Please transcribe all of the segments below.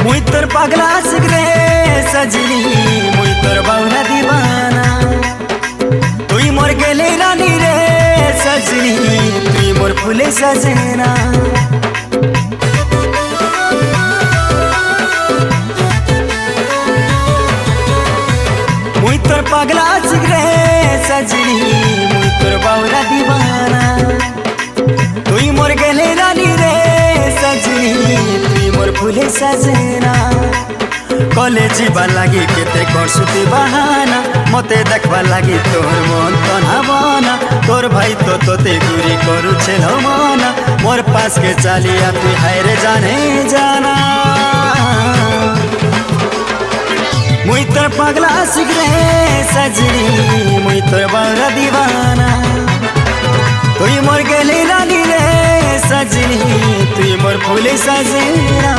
मुई तोर पगला सिगरे सजनी मुई तोर बाउला दीवाना तुई मोर गेले रानी रे सजनी तुई मोर फूले सजना मुई तोर पगला सिगरे सजनी मुई तोर बाउला दीवाना तुई मोर गेले रानी रे सजनी तुई मोर फूले सजना कॉलेज जीवा लगी केते करसुती बहाना मते देखवा लगी तोर मन तनावना तोर भाई तो तोते गुरी करू छेलो मना मोर पास के चालिया तू हायरे जाने जाना मुई तोर पगला सिगरे सजनी मुई तोर बाउला दीवाना तुई मोर गेली रानी रे सजनी तुई मोर फूले सजना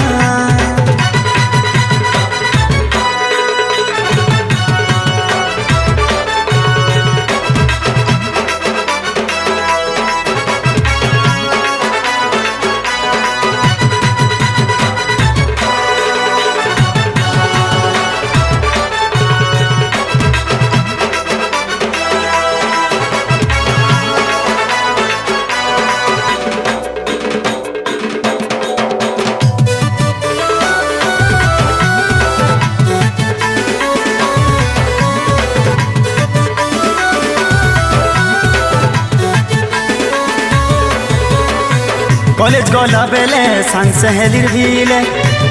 कॉलेज गला बेले सांग सहेलीर भिले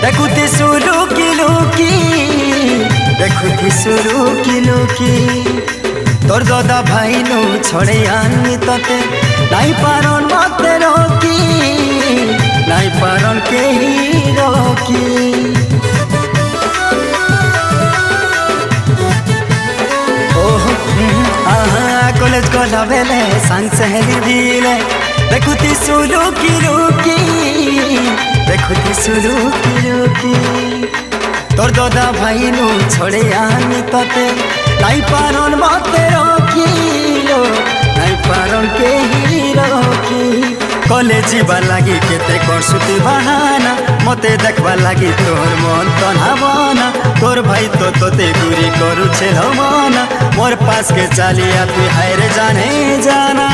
देखुती सुलुकी लुकी देखुती सुलुकी लुकी तोर दादा भाई नु छोड़े आनी तते नाई पारन मते रोकी नाई पारन के ही रोकी ओह कॉलेज गला बेले सांग सहेलीर भिले देखुती सुलुकी लुकी देखुती सुलुकी लुकी तोर दादा भाई नु छोड़े आनी तते नाई पारन मते रोकिलो नाई पारन के ही रोकी कॉलेज जीवा लगी केते करसुती बहाना मते देखवा लगी तोर मन तनावना तोर भाई तो तोते गुरी करू छेलो मना मोर पास के चालिया तू हायरे जाने जाना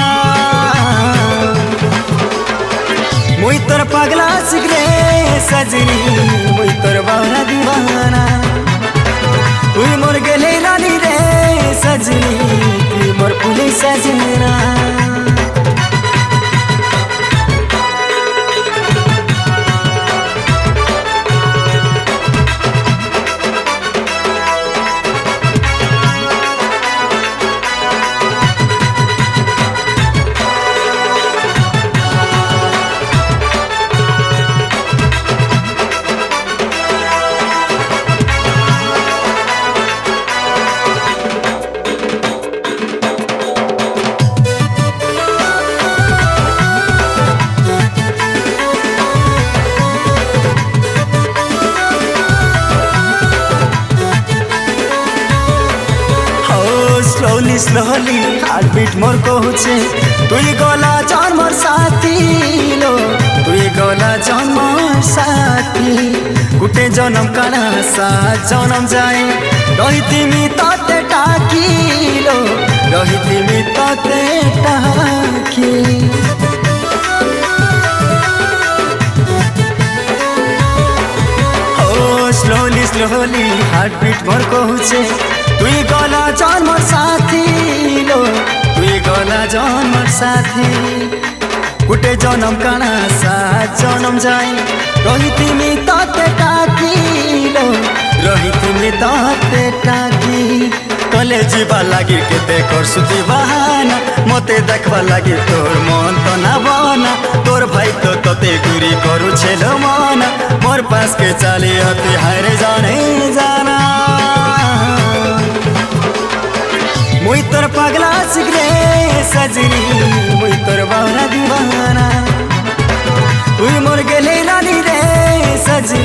मुई तोर पगला सिगरे सजनी मुई तोर बाउला दीवाना तुई मोर गेले रानी रे सजनी तुई मोर फूले सजना स्लोली स्लोली हार्टबीट मोर कहूचे तुई गला जान मोर साथी लो तुई गला जान मोर साथी गुटे जन्म काना सात जन्म जाए रही मी ताते टाकी लो रही मी ताते टाकी स्लोली स्लोली हार्टबीट मोर कहूचे तुई गला जान मोर साथी लो तुई गला जान मोर साथी गुटे जन्म काना सात जन्म जाए रही मी ताते टाकी लो रही मी ताते टाकी कॉलेज जीवा लगी केते करसुती बहाना मते देखवा लगी तोर मन तनावना तोर भाई तो तोते गुरी करू छेलो मना मोर पास के चाली हती हायरे जाने जाना मुई तोर पगला सिगरे सजनी मुई तोर बाउला दीवाना तुई मोर गेले रानी रे सजनी